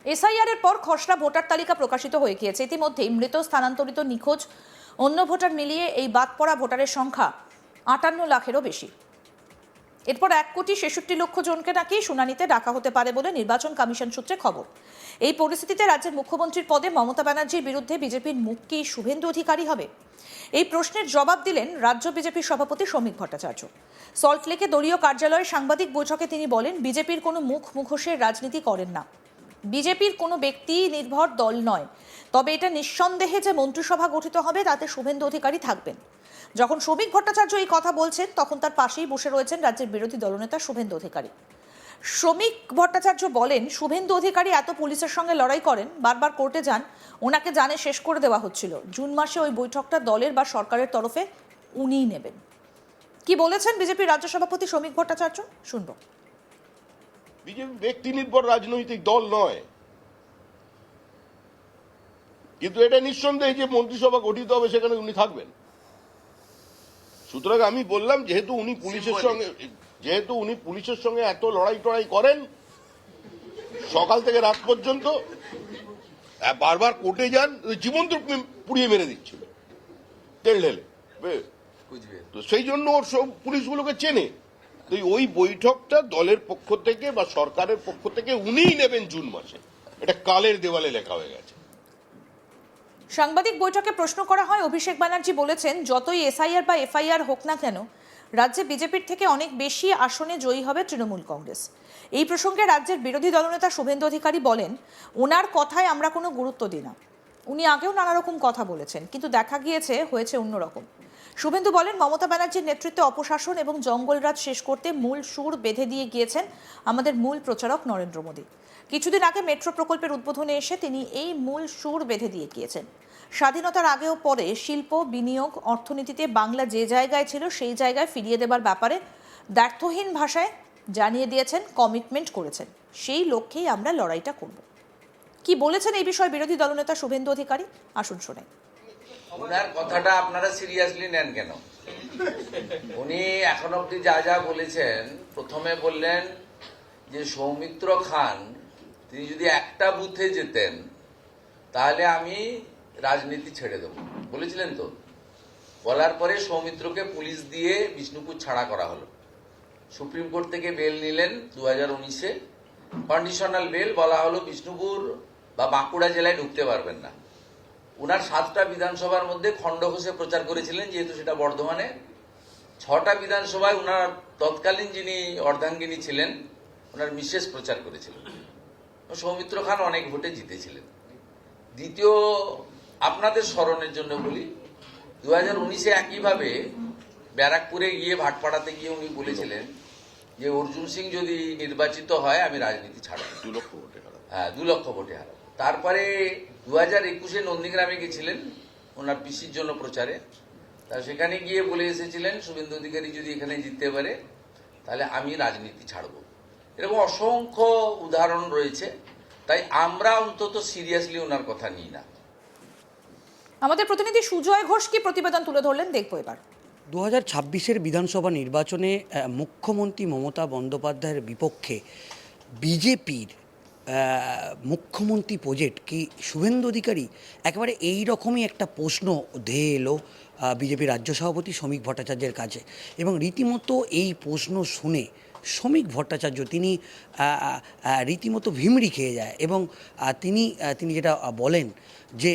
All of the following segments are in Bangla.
এসআইআর এর পর খসড়া ভোটার তালিকা প্রকাশিত হয়ে গিয়েছে। ইতিমধ্যেই মৃত, স্থানান্তরিত, নিখোঁজ, অন্য ভোটার মিলিয়ে এই বাদ পড়া ভোটারের সংখ্যা 58 লাখেরও বেশি। এরপর 1,63,00,000 জনকে নাকি শুনানিতে ডাকা হতে পারে বলে নির্বাচন কমিশন সূত্রে খবর। এই পরিস্থিতিতে রাজ্যের মুখ্যমন্ত্রীর পদে মমতা ব্যানার্জির বিরুদ্ধে বিজেপির মুখ কি শুভেন্দু অধিকারী হবে? এই প্রশ্নের জবাব দিলেন রাজ্য বিজেপির সভাপতি শ্রমিক ভট্টাচার্য। সল্টলেকে দলীয় কার্যালয়ে সাংবাদিক বৈঠকে তিনি বলেন, বিজেপির কোনো মুখোশের রাজনীতি করেন না। বিজেপির কোনো ব্যক্তি নির্ভর দল নয়, তবে এটা নিঃসন্দেহে যে মন্ত্রিসভা গঠিত হবে তাতে শুভেন্দু অধিকারী থাকবেন। যখন শ্রমিক ভট্টাচার্য এই কথা বলছেন তখন তার পাশেই বসে রয়েছেন রাজ্যের বিরোধী দলনেতা শুভেন্দু অধিকারী। শ্রমিক ভট্টাচার্য বলেন, শুভেন্দু অধিকারী এত পুলিশের সঙ্গে লড়াই করেন, বারবার কোর্টে যান, ওনাকে জানে শেষ করে দেওয়া হচ্ছিল। জুন মাসে ওই বৈঠকটা দলের বা সরকারের তরফে উনিই নেবেন। কি বলেছেন বিজেপি রাজ্য সভাপতি শ্রমিক ভট্টাচার্য, শুনবো। বিজেপি ব্যক্তি নির্ভর রাজনৈতিক দল নয়, কিন্তু এটা নিঃসন্দেহে যে মন্ত্রিসভা গঠিত হবে সেখানে উনি থাকবেন। সুতরাং আমি বললাম, যেহেতু উনি পুলিশের সঙ্গে এত লড়াই টড়াই করেন সকাল থেকে রাত পর্যন্ত, বারবার কোর্টে যান, জীবন্ত পুড়িয়ে মেরে দিচ্ছিল তেল ঢেলে, তো সেই জন্য ওর সব পুলিশগুলোকে চেনে। তো ওই বৈঠকটা দলের পক্ষ থেকে বা সরকারের পক্ষ থেকে উনিই নেবেন জুন মাসে, এটা কালের দেওয়ালে লেখা হয়ে গেছে। সাংবাদিক বৈঠকে প্রশ্ন করা হয়, অভিষেক ব্যানার্জি বলেছেন, যতই এসআইআর বা এফআইআর হোক না কেন রাজ্যে বিজেপির থেকে অনেক বেশি আসনে জয়ী হবে তৃণমূল কংগ্রেস। এই প্রসঙ্গে রাজ্যের বিরোধী দলনেতা শুভেন্দু অধিকারী বলেন, ওনার কথায় আমরা কোনো গুরুত্ব দিই না। উনি আগেও নানা রকম কথা বলেছেন, কিন্তু দেখা গিয়েছে হয়েছে অন্যরকম। শুভেন্দু বলেন, মমতা ব্যানার্জির নেতৃত্বে অপশাসন এবং জঙ্গলরাজ শেষ করতে মূল সুর বেঁধে দিয়ে গিয়েছেন আমাদের মূল প্রচারক নরেন্দ্র মোদী। কিছুদিন আগে মেট্রো প্রকল্পের উদ্বোধনে এসে তিনি এই মূল সুর বেঁধে দিয়ে গিয়েছেন। স্বাধীনতার আগেও পরে শিল্প, বিনিয়োগ, অর্থনীতিতে বাংলা যে জায়গায় ছিল সেই জায়গায় ফিরিয়ে দেবার ব্যাপারে দ্ব্যর্থহীন ভাষায় জানিয়ে দিয়েছেন, কমিটমেন্ট করেছেন। সেই লক্ষ্যেই আমরা লড়াইটা করব। কি বলেছেন এই বিষয়ে বিরোধী দলনেতা শুভেন্দু অধিকারী, আসুন শোনাই। ওনার কথাটা আপনারা সিরিয়াসলি নেন কেন? উনি এখন অব্দি যা যা বলেছেন, প্রথমে বললেন যে সৌমিত্র খান তিনি যদি একটা বুথে যেতেন তাহলে আমি রাজনীতি ছেড়ে দেব, বলেছিলেন তো। বলার পরে সৌমিত্রকে পুলিশ দিয়ে বিষ্ণুপুর ছাড়া করা হলো। সুপ্রিম কোর্ট থেকে বেল নিলেন 2019-এ, কন্ডিশনাল বেল, বলা হলো বিষ্ণুপুর বা বাঁকুড়া জেলায় ঢুকতে পারবেন না। উনার 7টা বিধানসভার মধ্যে খণ্ডঘোষে প্রচার করেছিলেন, যেহেতু সেটা বর্ধমানে। 6টা বিধানসভায় উনার তৎকালীন যিনি অর্ধাঙ্গিনী ছিলেন ওনার মিসেস প্রচার করেছিলেন। সৌমিত্র খান অনেক ভোটে জিতেছিলেন। দ্বিতীয়, আপনাদের স্মরণের জন্য বলি, 2019-এ একইভাবে ব্যারাকপুরে গিয়ে, ভাটপাড়াতে গিয়ে উনি বলেছিলেন যে অর্জুন সিং যদি নির্বাচিত হয় আমি রাজনীতি ছাড়ব, 2 লক্ষ ভোটে হারাবো। হ্যাঁ, 2 লক্ষ ভোটে হারাবো। তারপরে 2021-এ নন্দীগ্রামে গেছিলেন ওনার পিসির জন্য প্রচারে। তা সেখানে গিয়ে বলে এসেছিলেন শুভেন্দু অধিকারী যদি এখানে জিততে পারে তাহলে আমি রাজনীতি ছাড়ব। এরকম অসংখ্য উদাহরণ রয়েছে। তাই আমরা অন্তত সিরিয়াসলি ওনার কথা নিই না। আমাদের প্রতিনিধি সুজয় ঘোষ কি প্রতিবেদন তুলে ধরলেন, দেখবো এবার। 2026-এর বিধানসভা নির্বাচনে মুখ্যমন্ত্রী মমতা বন্দ্যোপাধ্যায়ের বিপক্ষে বিজেপির মুখ্যমন্ত্রী প্রজেক্ট কি শুভেন্দু অধিকারী? একেবারে এই রকমই একটা প্রশ্ন ধেয়ে এলো বিজেপি রাজ্য সভাপতি শ্রমিক ভট্টাচার্যের কাছে, এবং রীতিমতো এই প্রশ্ন শুনে শ্রমিক ভট্টাচার্য তিনি রীতিমতো ভিমড়ি খেয়ে যায়, এবং তিনি যেটা বলেন যে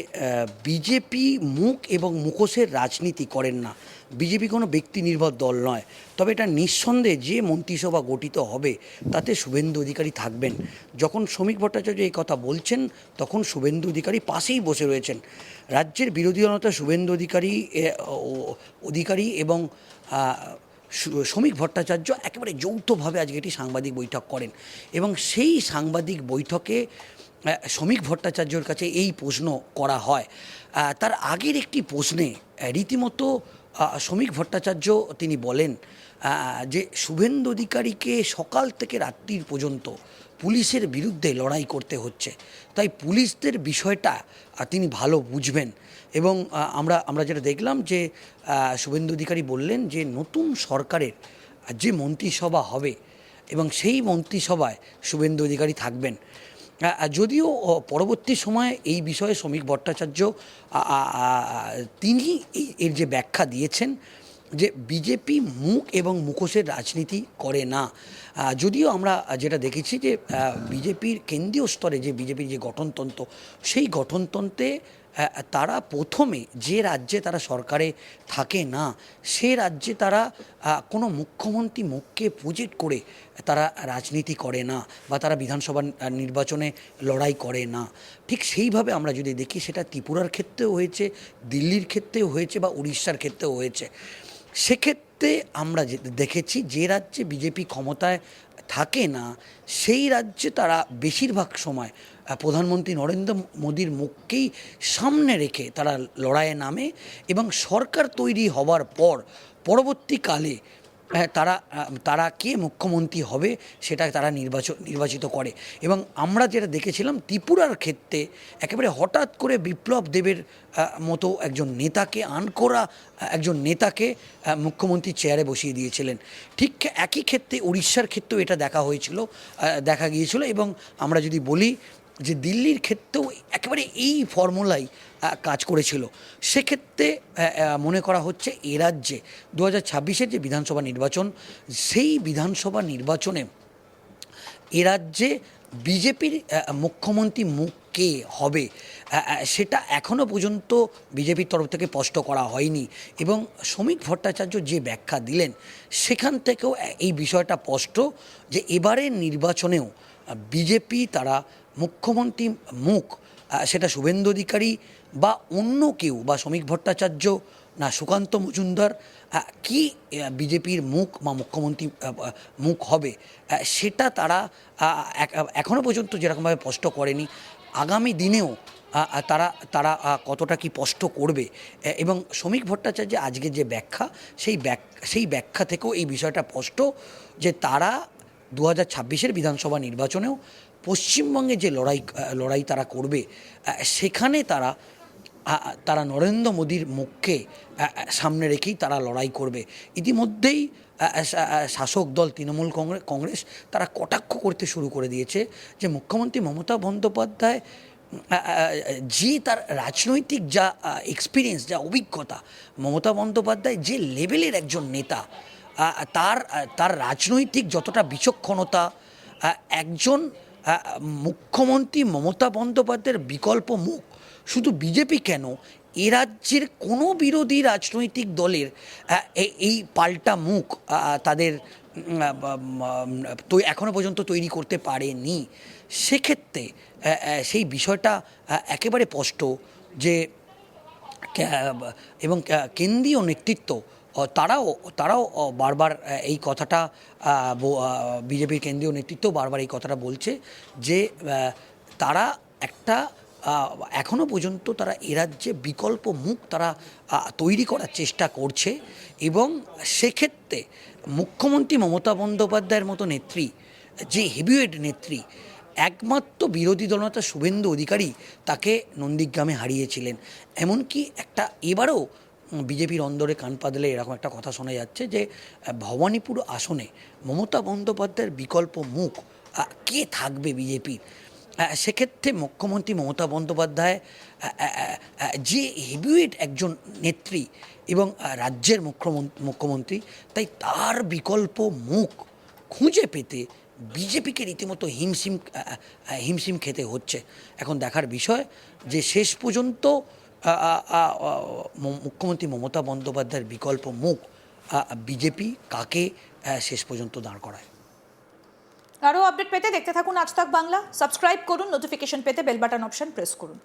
বিজেপি মুখ এবং মুখোশের রাজনীতি করেন না, বিজেপি কোনো ব্যক্তি নির্ভর দল নয়, তবে এটা নিঃসন্দেহে যে মন্ত্রিসভা গঠিত হবে তাতে শুভেন্দু অধিকারী থাকবেন। যখন শ্রমিক ভট্টাচার্য এই কথা বলছেন তখন শুভেন্দু অধিকারী পাশেই বসে রয়েছেন। রাজ্যের বিরোধী দলনেতা শুভেন্দু অধিকারী এবং শ্রমিক ভট্টাচার্য একেবারে যৌথভাবে আজকে একটি সাংবাদিক বৈঠক করেন, এবং সেই সাংবাদিক বৈঠকে শ্রমিক ভট্টাচার্যর কাছে এই প্রশ্ন করা হয়। তার আগের একটি প্রশ্নে রীতিমতো শ্রমিক ভট্টাচার্য তিনি বলেন যে শুভেন্দু অধিকারীকে সকাল থেকে রাত্রির পর্যন্ত পুলিশের বিরুদ্ধে লড়াই করতে হচ্ছে, তাই পুলিশদের বিষয়টা তিনি ভালো বুঝবেন। এবং আমরা যেটা দেখলাম যে শুভেন্দু অধিকারী বললেন যে নতুন সরকারের যে মন্ত্রিসভা হবে এবং সেই মন্ত্রিসভায় শুভেন্দু অধিকারী থাকবেন। যদিও পরবর্তী সময়ে এই বিষয়ে শ্রমিক ভট্টাচার্য তিনি এর যে ব্যাখ্যা দিয়েছেন যে বিজেপি মুখ এবং মুখোশের রাজনীতি করে না। যদিও আমরা যেটা দেখেছি যে বিজেপির কেন্দ্রীয় স্তরে যে বিজেপির যে গঠনতন্ত্র, সেই গঠনতন্ত্রে তারা প্রথমে যে রাজ্যে তারা সরকারে থাকে না, সে রাজ্যে তারা কোনো মুখ্যমন্ত্রী মুখকে প্রজেক্ট করে তারা রাজনীতি করে না বা তারা বিধানসভা নির্বাচনে লড়াই করে না। ঠিক সেইভাবে আমরা যদি দেখি সেটা ত্রিপুরার ক্ষেত্রেও হয়েছে, দিল্লির ক্ষেত্রেও হয়েছে বা উড়িষ্যার ক্ষেত্রেও হয়েছে। সেক্ষেত্রে আমরা দেখেছি যে রাজ্যে বিজেপি ক্ষমতায় থাকে না, সেই রাজ্যে তারা বেশিরভাগ সময় প্রধানমন্ত্রী নরেন্দ্র মোদীর মুখকেই সামনে রেখে তারা লড়াইয়ে নামে এবং সরকার তৈরি হওয়ার পর পরবর্তীকালে তারা কে মুখ্যমন্ত্রী হবে সেটা তারা নির্বাচিত করে। এবং আমরা যেটা দেখেছিলাম ত্রিপুরার ক্ষেত্রে একেবারে হঠাৎ করে বিপ্লব দেবের মতো একজন নেতাকে আনকোরা একজন নেতাকে মুখ্যমন্ত্রী চেয়ারে বসিয়ে দিয়েছিলেন। ঠিক একই ক্ষেত্রে উড়িষ্যার ক্ষেত্রেও এটা দেখা গিয়েছিল। এবং আমরা যদি বলি যে দিল্লির ক্ষেত্রেও একেবারে এই ফর্মুলাই কাজ করেছিল। সেক্ষেত্রে মনে করা হচ্ছে এ রাজ্যে 2026-এর যে বিধানসভা নির্বাচন, সেই বিধানসভা নির্বাচনে এ রাজ্যে বিজেপির মুখ্যমন্ত্রী মুখ কে হবে সেটা এখনও পর্যন্ত বিজেপির তরফ থেকে স্পষ্ট করা হয়নি। এবং শ্রমিক ভট্টাচার্য যে ব্যাখ্যা দিলেন সেখান থেকেও এই বিষয়টা স্পষ্ট যে এবারের নির্বাচনেও বিজেপি তারা মুখ্যমন্ত্রী মুখ সেটা শুভেন্দু অধিকারী বা অন্য কেউ বা শ্রমিক ভট্টাচার্য না সুকান্ত মজুমদার কি বিজেপির মুখ বা মুখ্যমন্ত্রী মুখ হবে সেটা তারা এখনও পর্যন্ত যেরকমভাবে স্পষ্ট করেনি। আগামী দিনেও তারা কতটা কি স্পষ্ট করবে। এবং শ্রমিক ভট্টাচার্যের আজকের যে ব্যাখ্যা সেই ব্যাখ্যা থেকেও এই বিষয়টা স্পষ্ট যে তারা 2026-এর বিধানসভা নির্বাচনেও পশ্চিমবঙ্গে যে লড়াই তারা করবে সেখানে তারা নরেন্দ্র মোদীর মুখকে সামনে রেখেই তারা লড়াই করবে। ইতিমধ্যেই শাসক দল তৃণমূল কংগ্রেস তারা কটাক্ষ করতে শুরু করে দিয়েছে যে মুখ্যমন্ত্রী মমতা বন্দ্যোপাধ্যায় যে তার রাজনৈতিক যা এক্সপিরিয়েন্স, যা অভিজ্ঞতা, মমতা বন্দ্যোপাধ্যায় যে লেভেলের একজন নেতা, তার রাজনৈতিক যতটা বিচক্ষণতা, একজন মুখ্যমন্ত্রী মমতা বন্দ্যোপাধ্যায়ের বিকল্প মুখ শুধু বিজেপি কেন, এ রাজ্যের কোনো বিরোধী রাজনৈতিক দলের এই পাল্টা মুখ তাদের এখনও পর্যন্ত তৈরি করতে পারেনি। সেক্ষেত্রে সেই বিষয়টা একেবারে স্পষ্ট যে এবং কেন্দ্রীয় নেতৃত্ব তারাও বারবার এই কথাটা বিজেপির কেন্দ্রীয় নেতৃত্ব বারবার এই কথাটা বলছে যে তারা একটা এখনও পর্যন্ত তারা এ রাজ্যে বিকল্প মুখ তারা তৈরি করার চেষ্টা করছে। এবং সেক্ষেত্রে মুখ্যমন্ত্রী মমতা বন্দ্যোপাধ্যায়ের মতো নেত্রী, যে হেভিওয়েট নেত্রী, একমাত্র বিরোধী দলনেতা শুভেন্দু অধিকারী তাকে নন্দীগ্রামে হারিয়েছিলেন। এমনকি এবারও বিজেপির অন্দরে কান পাতলে এরকম একটা কথা শোনা যাচ্ছে যে ভবানীপুর আসনে মমতা বন্দ্যোপাধ্যায়ের বিকল্প মুখ কে থাকবে বিজেপির। সেক্ষেত্রে মুখ্যমন্ত্রী মমতা বন্দ্যোপাধ্যায় যে হেভিওয়েট একজন নেত্রী এবং রাজ্যের মুখ্যমন্ত্রী, তাই তার বিকল্প মুখ খুঁজে পেতে বিজেপিকে রীতিমতো হিমশিম খেতে হচ্ছে। এখন দেখার বিষয় যে শেষ পর্যন্ত মুখ্যমন্ত্রী মমতা বন্দ্যোপাধ্যায়ের বিকল্প মুখ বিজেপি কাকে শেষ পর্যন্ত দাঁড় করায়। আরও আপডেট পেতে দেখতে থাকুন আজ তাক বাংলা। সাবস্ক্রাইব করুন, নোটিফিকেশন পেতে বেল বাটন অপশন প্রেস করুন।